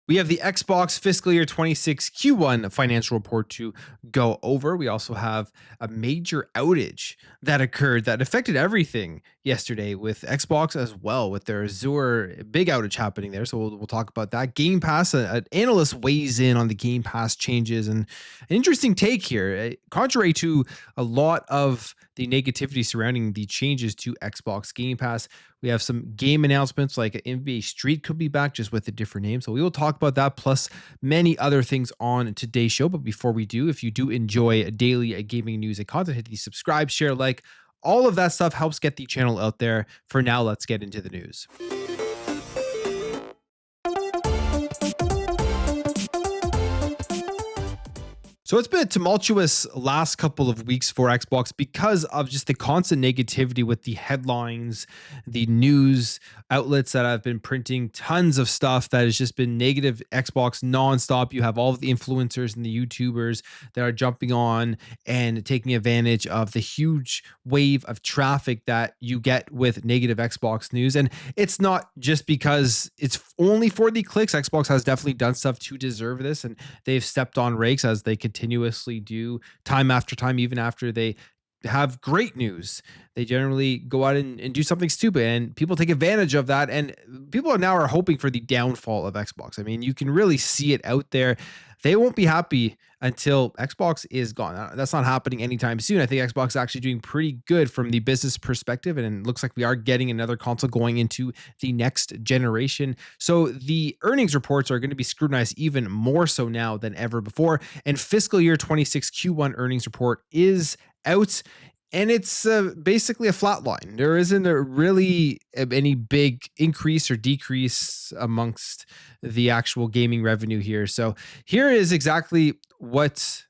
We have the Xbox fiscal year 26 Q1 financial report to go over. We also have a major outage that occurred that affected everything yesterday with Xbox as well, with their Azure big outage happening there. So we'll talk about that. Game Pass, an analyst weighs in on the Game Pass changes, and an interesting take here. Contrary to a lot of the negativity surrounding the changes to Xbox Game Pass, we have some game announcements like NBA Street could be back just with a different name. So we will talk about that plus many other things on today's show. But before we do, if you do enjoy daily gaming news and content, hit the subscribe, share, like, all of that stuff helps get the channel out there. For now, let's get into the news. So it's been a tumultuous last couple of weeks for Xbox because of just the constant negativity with the headlines, the news outlets that have been printing tons of stuff that has just been negative Xbox nonstop. You have all of the influencers and the YouTubers that are jumping on and taking advantage of the huge wave of traffic that you get with negative Xbox news. And it's not just because it's only for the clicks. Xbox has definitely done stuff to deserve this, and they've stepped on rakes as they continuously do time after time, even after they have great news. They generally go out and do something stupid, and people take advantage of that. And people are now hoping for the downfall of Xbox. I mean, you can really see it out there. They won't be happy until Xbox is gone. That's not happening anytime soon. I think Xbox is actually doing pretty good from the business perspective, and it looks like we are getting another console going into the next generation. So the earnings reports are going to be scrutinized even more so now than ever before. And fiscal year 26 Q1 earnings report is out, and it's basically a flat line. There isn't really any big increase or decrease amongst the actual gaming revenue here. So here is exactly what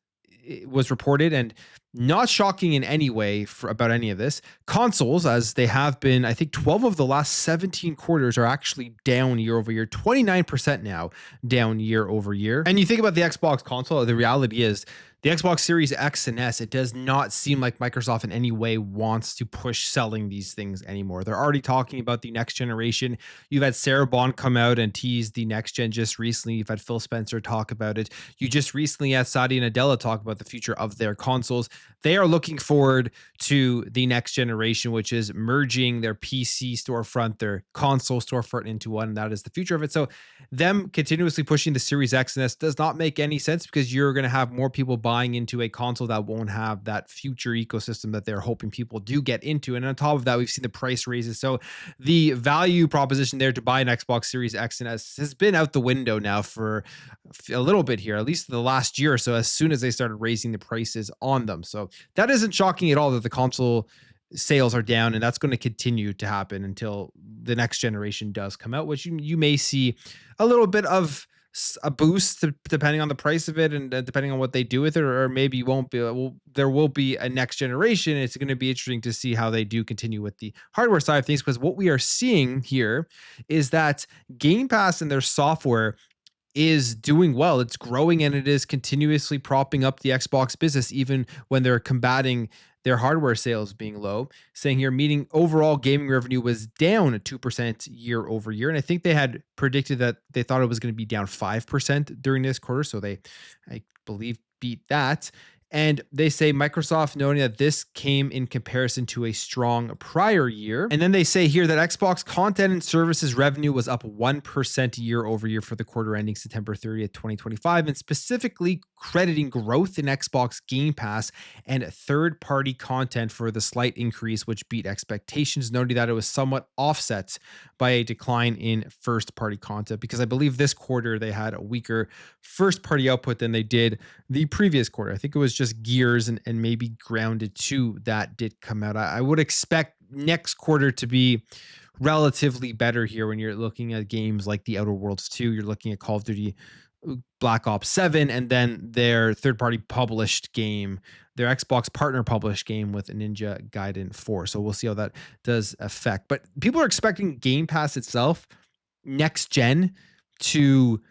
was reported, and not shocking in any way about any of this. Consoles, as they have been, I think 12 of the last 17 quarters are actually down year over year, 29% now down year over year. And you think about the Xbox console, the reality is the Xbox Series X and S, it does not seem like Microsoft in any way wants to push selling these things anymore. They're already talking about the next generation. You've had Sarah Bond come out and tease the next gen just recently. You've had Phil Spencer talk about it. You just recently had Satya Nadella talk about the future of their consoles. They are looking forward to the next generation, which is merging their PC storefront, their console storefront into one. And that is the future of it. So them continuously pushing the Series X and S does not make any sense, because you're going to have more people buying into a console that won't have that future ecosystem that they're hoping people do get into. And on top of that, we've seen the price raises. So the value proposition there to buy an Xbox Series X and S has been out the window now for a little bit here, at least the last year or so, as soon as they started raising the prices on them. So that isn't shocking at all that the console sales are down, and that's going to continue to happen until the next generation does come out, which you may see a little bit of a boost depending on the price of it, and depending on what they do with it, or maybe you won't be. Well, there will be a next generation. It's going to be interesting to see how they do continue with the hardware side of things, because what we are seeing here is that Game Pass and their software is doing well. It's growing, and it is continuously propping up the Xbox business, even when they're combating their hardware sales being low. Saying here, meaning overall gaming revenue was down 2% year over year. And I think they had predicted that they thought it was going to be down 5% during this quarter. So they, I believe, beat that. And they say Microsoft noting that this came in comparison to a strong prior year. And then they say here that Xbox content and services revenue was up 1% year over year for the quarter ending September 30th, 2025, and specifically crediting growth in Xbox Game Pass and third-party content for the slight increase, which beat expectations, noting that it was somewhat offset by a decline in first-party content, because I believe this quarter they had a weaker first-party output than they did the previous quarter. I think it was just Gears and maybe Grounded 2 that did come out. I would expect next quarter to be relatively better here when you're looking at games like The Outer Worlds 2, you're looking at Call of Duty Black Ops 7, and then their third-party published game, their Xbox partner published game with Ninja Gaiden 4. So we'll see how that does affect. But people are expecting Game Pass itself next gen to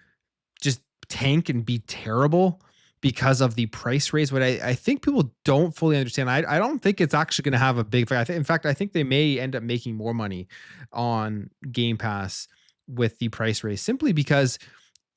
just tank and be terrible because of the price raise. But I think people don't fully understand. I don't think it's actually going to have a big effect. In fact, I think they may end up making more money on Game Pass with the price raise, simply because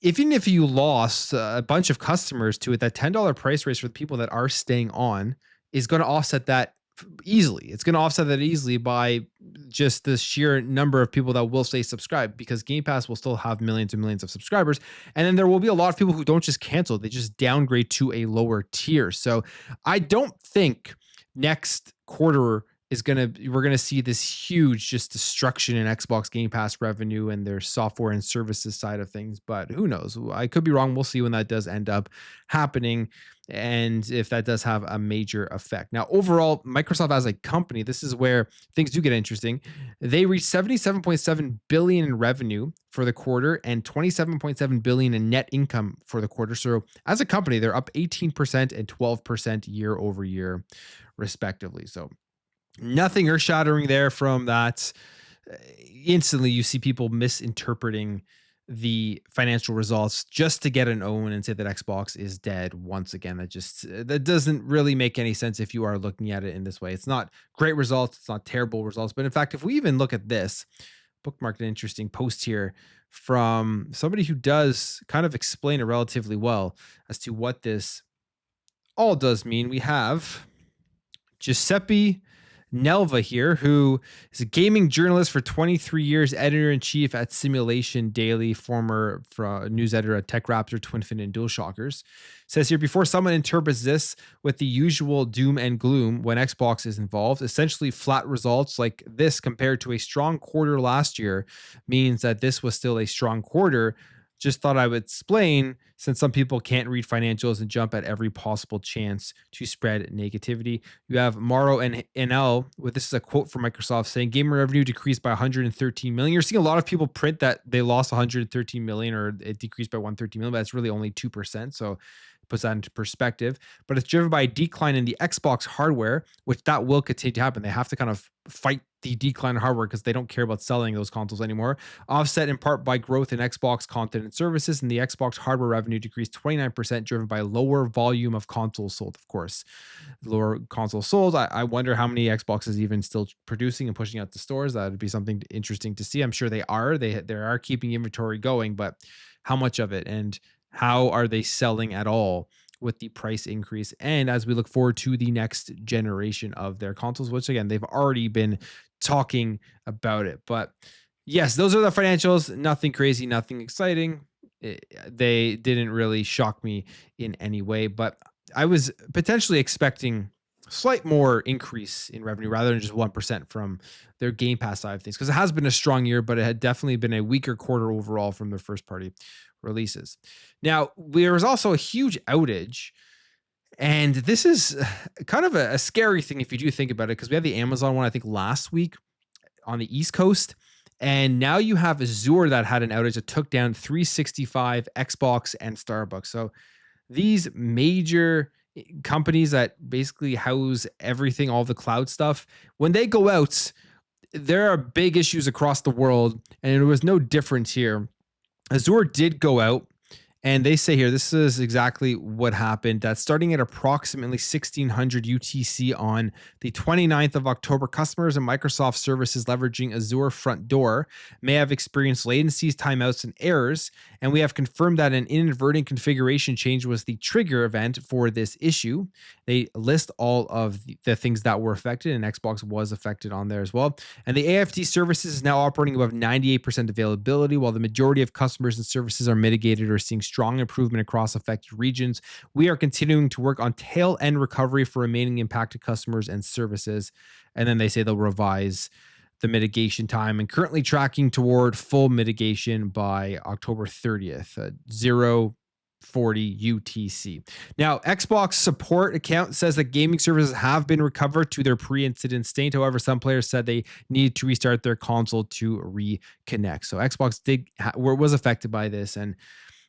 even if you lost a bunch of customers to it, that $10 price raise for the people that are staying on is going to offset that easily. It's going to offset that easily by just the sheer number of people that will stay subscribed, because Game Pass will still have millions and millions of subscribers. And then there will be a lot of people who don't just cancel, they just downgrade to a lower tier. So I don't think next quarter we're gonna see this huge just destruction in Xbox Game Pass revenue and their software and services side of things. But who knows? I could be wrong. We'll see when that does end up happening, and if that does have a major effect. Now, overall, Microsoft as a company, this is where things do get interesting. They reached 77.7 billion in revenue for the quarter and 27.7 billion in net income for the quarter. So as a company, they're up 18% and 12% year over year, respectively. So nothing earth shattering there from that. Instantly, you see people misinterpreting the financial results just to get an own and say that Xbox is dead once again. That doesn't really make any sense if you are looking at it in this way. It's not great results, it's not terrible results, but in fact, if we even look at this, bookmarked an interesting post here from somebody who does kind of explain it relatively well as to what this all does mean. We have Giuseppe Nelva here, who is a gaming journalist for 23 years, editor-in-chief at Simulation Daily, former news editor at TechRaptor, TwinFin, and DualShockers. Says here, before someone interprets this with the usual doom and gloom when Xbox is involved, essentially flat results like this compared to a strong quarter last year means that this was still a strong quarter. Just thought I would explain, since some people can't read financials and jump at every possible chance to spread negativity. You have Mauro and NL, this is a quote from Microsoft saying gamer revenue decreased by 113 million. You're seeing a lot of people print that they lost 113 million or it decreased by 113 million, but that's really only 2%. So it puts that into perspective. But it's driven by a decline in the Xbox hardware, which that will continue to happen. They have to kind of fight the decline in hardware because they don't care about selling those consoles anymore, offset in part by growth in Xbox content and services. And the Xbox hardware revenue decreased 29%, driven by lower volume of consoles sold. Of course, lower consoles sold. I wonder how many Xboxes even still producing and pushing out the stores. That would be something interesting to see. I'm sure they are keeping inventory going, but how much of it, and how are they selling at all with the price increase? And as we look forward to the next generation of their consoles, which again, they've already been talking about it. But yes, those are the financials. Nothing crazy, nothing exciting. They didn't really shock me in any way, but I was potentially expecting slight more increase in revenue rather than just 1% from their Game Pass side of things, because it has been a strong year, but it had definitely been a weaker quarter overall from their first party releases. Now, there was also a huge outage, and this is kind of a scary thing if you do think about it, because we had the Amazon one, I think, last week on the East Coast. And now you have Azure that had an outage that took down 365, Xbox, and Starbucks. So these major companies that basically house everything, all the cloud stuff, when they go out, there are big issues across the world, and it was no different here. Azure did go out, and they say here, this is exactly what happened. That starting at approximately 1600 UTC on the 29th of October, customers and Microsoft services leveraging Azure Front Door may have experienced latencies, timeouts, and errors. And we have confirmed that an inadvertent configuration change was the trigger event for this issue. They list all of the things that were affected, and Xbox was affected on there as well. And the AFT services is now operating above 98% availability, while the majority of customers and services are mitigated or seeing strong improvement across affected regions. We are continuing to work on tail end recovery for remaining impacted customers and services. And then they say they'll revise the mitigation time and currently tracking toward full mitigation by October 30th, 0:40 UTC. Now, Xbox support account says that gaming services have been recovered to their pre-incident state. However, some players said they need to restart their console to reconnect. So Xbox was affected by this, and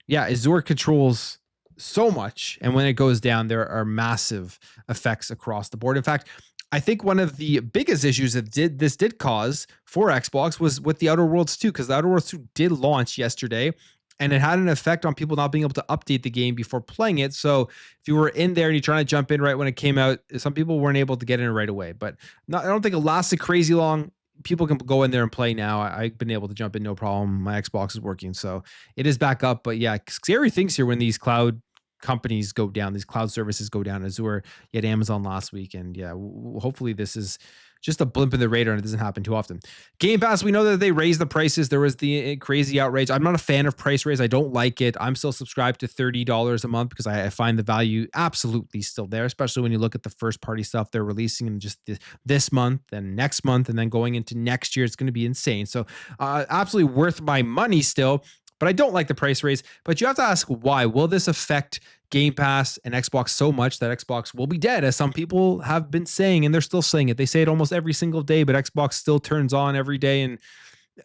yeah, Azure controls so much, and when it goes down, there are massive effects across the board. In fact, I think one of the biggest issues that this did cause for Xbox was with the Outer Worlds 2, because the Outer Worlds 2 did launch yesterday, and it had an effect on people not being able to update the game before playing it. So if you were in there and you're trying to jump in right when it came out, some people weren't able to get in right away. But I don't think it lasted crazy long. people can go in there and play now. I've been able to jump in no problem. My Xbox is working, so it is back up. But yeah, scary things here when these cloud companies go down, these cloud services go down. Azure, you had Amazon last week, and yeah, hopefully this is just a blimp in the radar and it doesn't happen too often. Game Pass, we know that they raised the prices. There was the crazy outrage. I'm not a fan of price raise. I don't like it. I'm still subscribed to $30 a month because I find the value absolutely still there, especially when you look at the first party stuff they're releasing in just this month and next month, and then going into next year. It's going to be insane. So absolutely worth my money still. But I don't like the price raise. But you have to ask why. Will this affect Game Pass and Xbox so much that Xbox will be dead, as some people have been saying, and they're still saying it. They say it almost every single day, but Xbox still turns on every day, and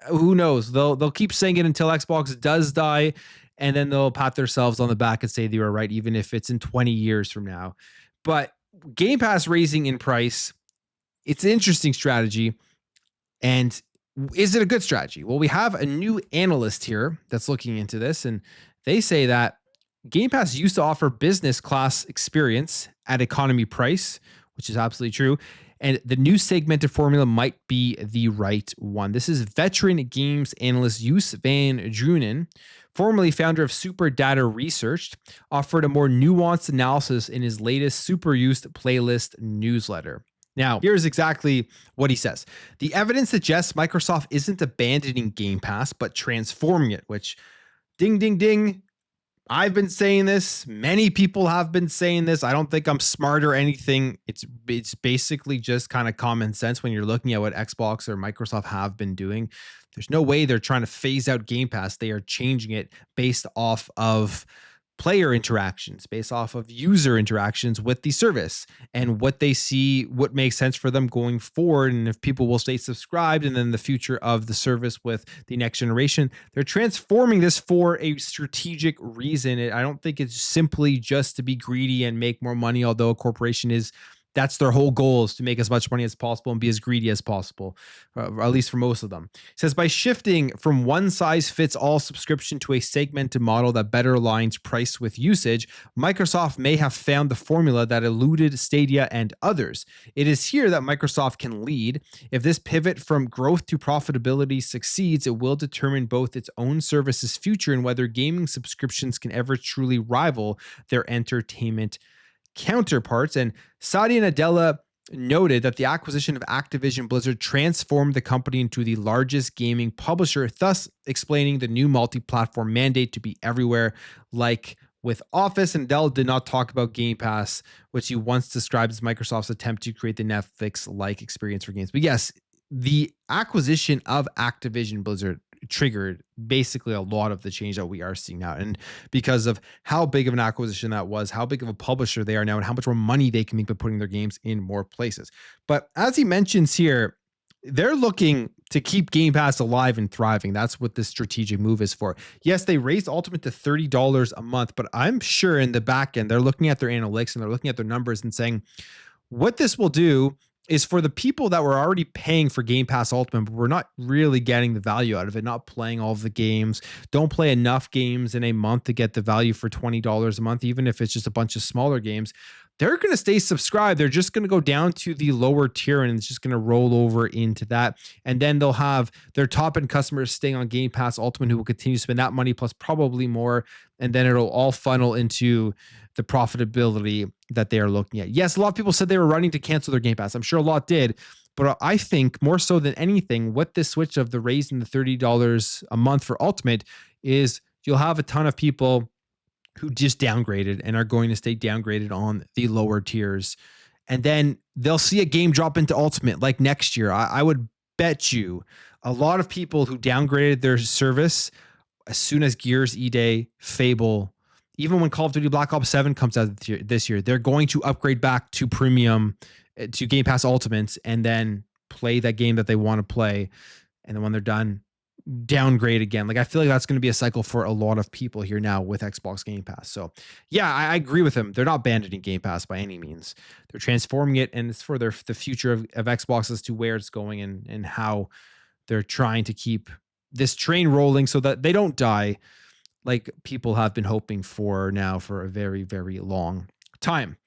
who knows? They'll keep saying it until Xbox does die, and then they'll pat themselves on the back and say they were right, even if it's in 20 years from now. But Game Pass raising in price, it's an interesting strategy. And is it a good strategy? Well, we have a new analyst here that's looking into this, and they say that Game Pass used to offer business class experience at economy price, which is absolutely true. And the new segmented formula might be the right one. This is veteran games analyst Jus van Drunen, formerly founder of Super Data Research, offered a more nuanced analysis in his latest Super Used playlist newsletter. Now, here's exactly what he says. The evidence suggests Microsoft isn't abandoning Game Pass, but transforming it, which ding, ding, ding. I've been saying this. Many people have been saying this. I don't think I'm smart or anything. It's basically just kind of common sense when you're looking at what Xbox or Microsoft have been doing. There's no way they're trying to phase out Game Pass. They are changing it based off of player interactions, based off of user interactions with the service and what they see, what makes sense for them going forward. And if people will stay subscribed, and then the future of the service with the next generation, they're transforming this for a strategic reason. I don't think it's simply just to be greedy and make more money, although a corporation is, that's their whole goal, is to make as much money as possible and be as greedy as possible, at least for most of them. It says by shifting from one size fits all subscription to a segmented model that better aligns price with usage, Microsoft may have found the formula that eluded Stadia and others. It is here that Microsoft can lead. If this pivot from growth to profitability succeeds, it will determine both its own service's future and whether gaming subscriptions can ever truly rival their entertainment counterparts. And Satya Nadella noted that the acquisition of Activision Blizzard transformed the company into the largest gaming publisher, thus explaining the new multi-platform mandate to be everywhere, like with Office. And Nadella did not talk about Game Pass, which he once described as Microsoft's attempt to create the Netflix-like experience for games. But yes, the acquisition of Activision Blizzard triggered basically a lot of the change that we are seeing now. And because of how big of an acquisition that was, how big of a publisher they are now, and how much more money they can make by putting their games in more places. But as he mentions here, they're looking to keep Game Pass alive and thriving. That's what this strategic move is for. Yes, they raised Ultimate to $30 a month, but I'm sure in the back end, they're looking at their analytics and they're looking at their numbers and saying, what this will do is for the people that were already paying for Game Pass Ultimate, but we're not really getting the value out of it, not playing all of the games, don't play enough games in a month to get the value for $20 a month, even if it's just a bunch of smaller games, they're going to stay subscribed. They're just going to go down to the lower tier, and it's just going to roll over into that. And then they'll have their top end customers staying on Game Pass Ultimate who will continue to spend that money plus probably more. And then it'll all funnel into the profitability that they are looking at. Yes, a lot of people said they were running to cancel their Game Pass. I'm sure a lot did, but I think more so than anything, what this switch of the raising the $30 a month for Ultimate is, you'll have a ton of people who just downgraded and are going to stay downgraded on the lower tiers. And then they'll see a game drop into Ultimate like next year. I would bet you a lot of people who downgraded their service as soon as Gears, E-Day, Fable, even when Call of Duty Black Ops 7 comes out this year, they're going to upgrade back to premium, to Game Pass Ultimate, and then play that game that they want to play. And then when they're done, downgrade again. Like, I feel like that's going to be a cycle for a lot of people here now with Xbox Game Pass. So yeah, I agree with him. They're not abandoning Game Pass by any means. They're transforming it, and it's for the future of Xbox as to where it's going and how they're trying to keep this train rolling so that they don't die, like people have been hoping for now for a very, very long time.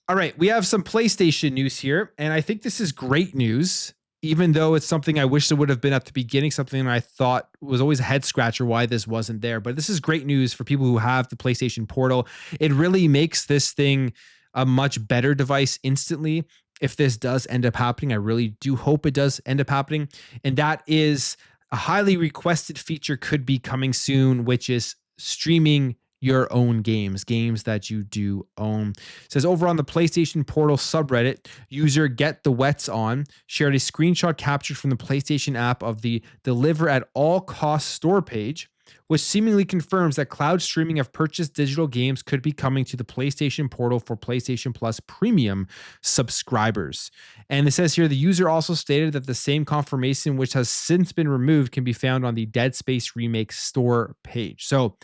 All right, we have some PlayStation news here, and I think this is great news. even though it's something I wish it would have been at the beginning, something I thought was always a head scratcher why this wasn't there. But this is great news for people who have the PlayStation Portal. It really makes this thing a much better device instantly. If this does end up happening, I really do hope it does end up happening. And that is a highly requested feature could be coming soon, which is streaming your own games that you do own. It says over on the PlayStation Portal subreddit, user Get the Wets On shared a screenshot captured from the PlayStation app of the Deliver at All Costs store page, which seemingly confirms that cloud streaming of purchased digital games could be coming to the PlayStation Portal for PlayStation Plus Premium subscribers. And it says here the user also stated that the same confirmation, which has since been removed, can be found on the Dead Space Remake store page. So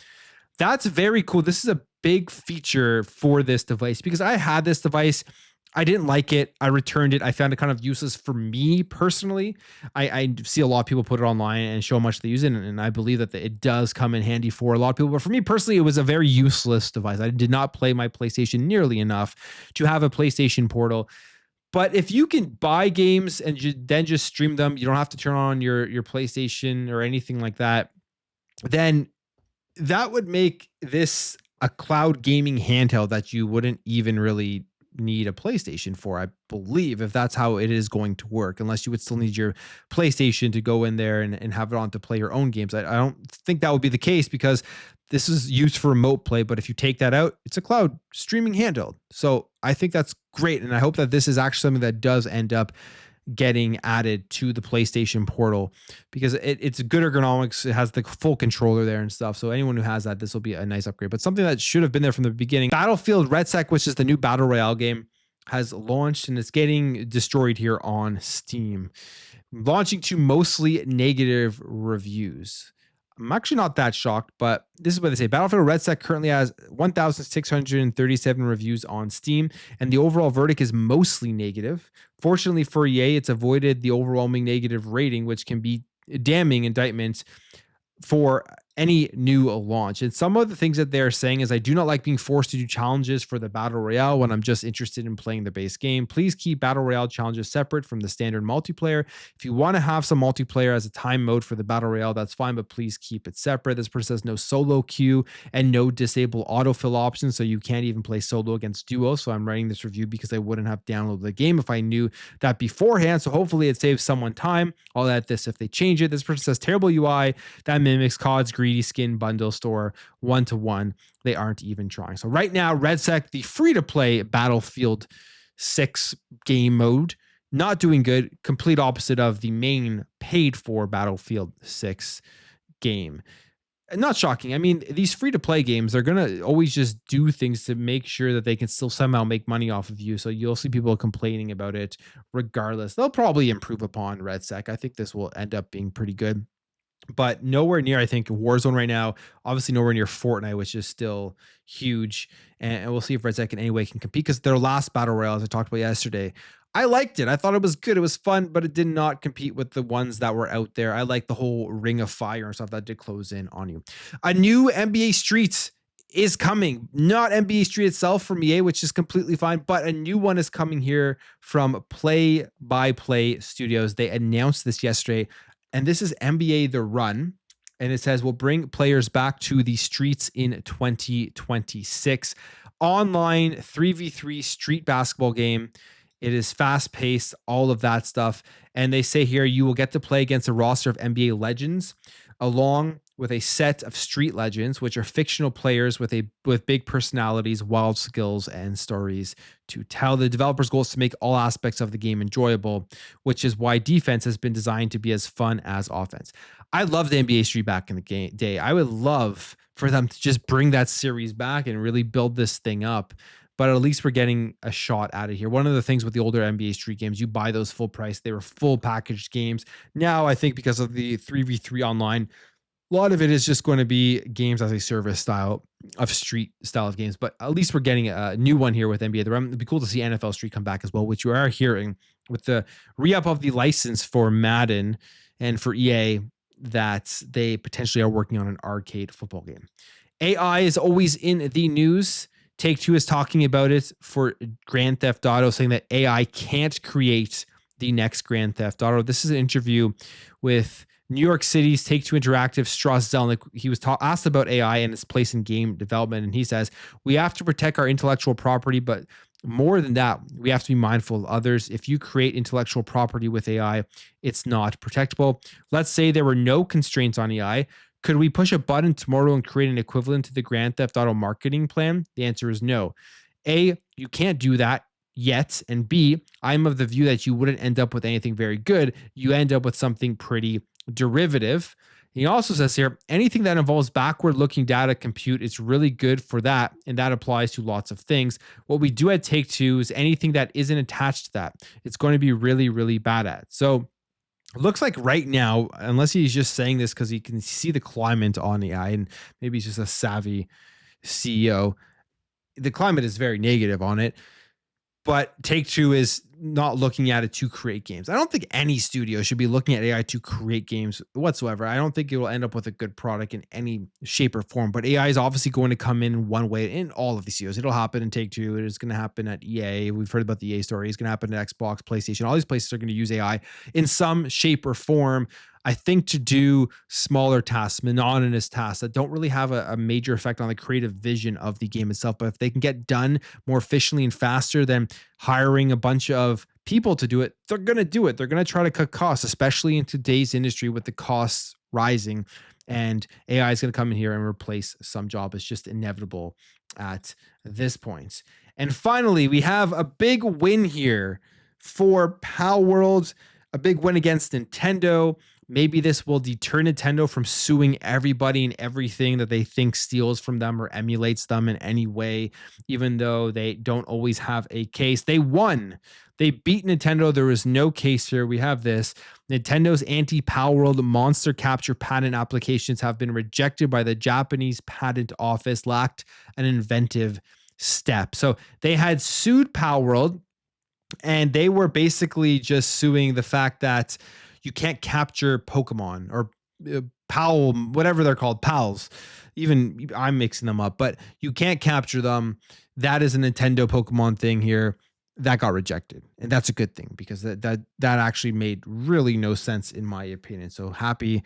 that's very cool. This is a big feature for this device because I had this device. I didn't like it. I returned it. I found it kind of useless for me personally. I see a lot of people put it online and show how much they use it, and I believe that it does come in handy for a lot of people. But for me personally, it was a very useless device. I did not play my PlayStation nearly enough to have a PlayStation Portal. But if you can buy games and then just stream them, you don't have to turn on your PlayStation or anything like that, then that would make this a cloud gaming handheld that you wouldn't even really need a PlayStation for, I believe, if that's how it is going to work, unless you would still need your PlayStation to go in there and have it on to play your own games. I don't think that would be the case because this is used for remote play. But if you take that out, it's a cloud streaming handheld. So I think that's great. And I hope that this is actually something that does end up getting added to the PlayStation Portal because it's good ergonomics. It has the full controller there and stuff. So anyone who has that, this will be a nice upgrade. But something that should have been there from the beginning, Battlefield RedSec, which is the new Battle Royale game, has launched and it's getting destroyed here on Steam, launching to mostly negative reviews. I'm actually not that shocked, but this is what they say. Battlefield RedSec currently has 1,637 reviews on Steam, and the overall verdict is mostly negative. Fortunately for EA, it's avoided the overwhelming negative rating, which can be a damning indictment for any new launch. And some of the things that they're saying is, I do not like being forced to do challenges for the Battle Royale when I'm just interested in playing the base game. Please keep Battle Royale challenges separate from the standard multiplayer. If you want to have some multiplayer as a time mode for the Battle Royale, that's fine, but please keep it separate. This person says no solo queue and no disable autofill options, so you can't even play solo against duo. So I'm writing this review because I wouldn't have downloaded the game if I knew that beforehand. So hopefully it saves someone time. I'll add this if they change it. This person says terrible UI that mimics COD's greedy skin bundle store 1-to-1. They aren't even trying. So right now, RedSec, the free-to-play Battlefield 6 game mode, not doing good. Complete opposite of the main paid-for Battlefield 6 game. Not shocking. I mean, these free-to-play games, they're going to always just do things to make sure that they can still somehow make money off of you. So you'll see people complaining about it regardless. They'll probably improve upon RedSec. I think this will end up being pretty good, but nowhere near, I think, Warzone right now. Obviously nowhere near Fortnite, which is still huge. And we'll see if RedSec in any way can compete, because their last Battle Royale, as I talked about yesterday, I liked it. I thought it was good. It was fun, but it did not compete with the ones that were out there. I like the whole Ring of Fire and stuff that did close in on you. A new NBA Street is coming. Not NBA Street itself from EA, which is completely fine, but a new one is coming here from Play by Play Studios. They announced this yesterday. And this is NBA The Run. And it says, we'll bring players back to the streets in 2026. Online 3v3 street basketball game. It is fast paced, all of that stuff. And they say here, you will get to play against a roster of NBA legends, along with a set of street legends, which are fictional players with big personalities, wild skills, and stories to tell. The developers' goal is to make all aspects of the game enjoyable, which is why defense has been designed to be as fun as offense. I loved the NBA Street back in the day. I would love for them to just bring that series back and really build this thing up. But at least we're getting a shot out of here. One of the things with the older NBA Street games, you buy those full price. They were full packaged games. Now, I think because of the 3v3 online, a lot of it is just going to be games as a service style of street style of games. But at least we're getting a new one here with NBA The Run. It'd be cool to see NFL Street come back as well, which you are hearing with the re-up of the license for Madden and for EA, that they potentially are working on an arcade football game. AI is always in the news. Take-Two is talking about it for Grand Theft Auto, saying that AI can't create the next Grand Theft Auto. This is an interview with New York City's Take-Two Interactive Strauss Zelnick. He was asked about AI and its place in game development, and he says, "We have to protect our intellectual property, but more than that, we have to be mindful of others. If you create intellectual property with AI, it's not protectable. Let's say there were no constraints on AI. Could we push a button tomorrow and create an equivalent to the Grand Theft Auto marketing plan? The answer is no. A, you can't do that yet. And B, I'm of the view that you wouldn't end up with anything very good. You end up with something pretty derivative." He also says here, anything that involves backward looking data compute is really good for that. And that applies to lots of things. What we do at Take-Two is anything that isn't attached to that, it's going to be really, really bad at. So it looks like right now, unless he's just saying this because he can see the climate on AI and maybe he's just a savvy CEO, the climate is very negative on it. But Take-Two is not looking at it to create games. I don't think any studio should be looking at AI to create games whatsoever. I don't think it will end up with a good product in any shape or form. But AI is obviously going to come in one way in all of these studios. It'll happen in Take-Two. It is going to happen at EA. We've heard about the EA story. It's going to happen at Xbox, PlayStation. All these places are going to use AI in some shape or form. I think to do smaller tasks, monotonous tasks that don't really have a major effect on the creative vision of the game itself. But if they can get done more efficiently and faster than hiring a bunch of people to do it, they're going to do it. They're going to try to cut costs, especially in today's industry with the costs rising. And AI is going to come in here and replace some job. It's just inevitable at this point. And finally, we have a big win here for Pal World, a big win against Nintendo. Maybe this will deter Nintendo from suing everybody and everything that they think steals from them or emulates them in any way, even though they don't always have a case. They won. They beat Nintendo. There was no case here. We have this. Nintendo's anti-Pal World monster capture patent applications have been rejected by the Japanese patent office, lacked an inventive step. So they had sued Pal World, and they were basically just suing the fact that you can't capture Pokemon or Pal, whatever they're called, pals. Even I'm mixing them up, but you can't capture them. That is a Nintendo Pokemon thing here. That got rejected, and that's a good thing because that actually made really no sense in my opinion. So happy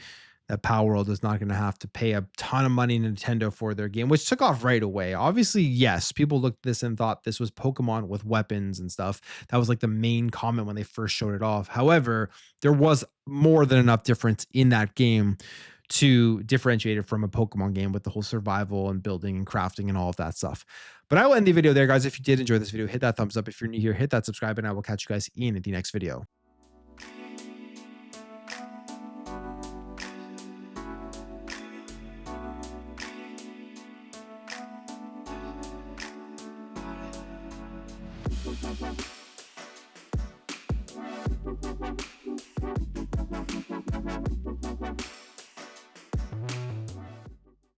that Pal World is not going to have to pay a ton of money to Nintendo for their game, which took off right away. Obviously, yes, people looked at this and thought this was Pokemon with weapons and stuff. That was like the main comment when they first showed it off. However, there was more than enough difference in that game to differentiate it from a Pokemon game with the whole survival and building and crafting and all of that stuff. But I will end the video there, guys. If you did enjoy this video, hit that thumbs up. If you're new here, hit that subscribe, and I will catch you guys in the next video.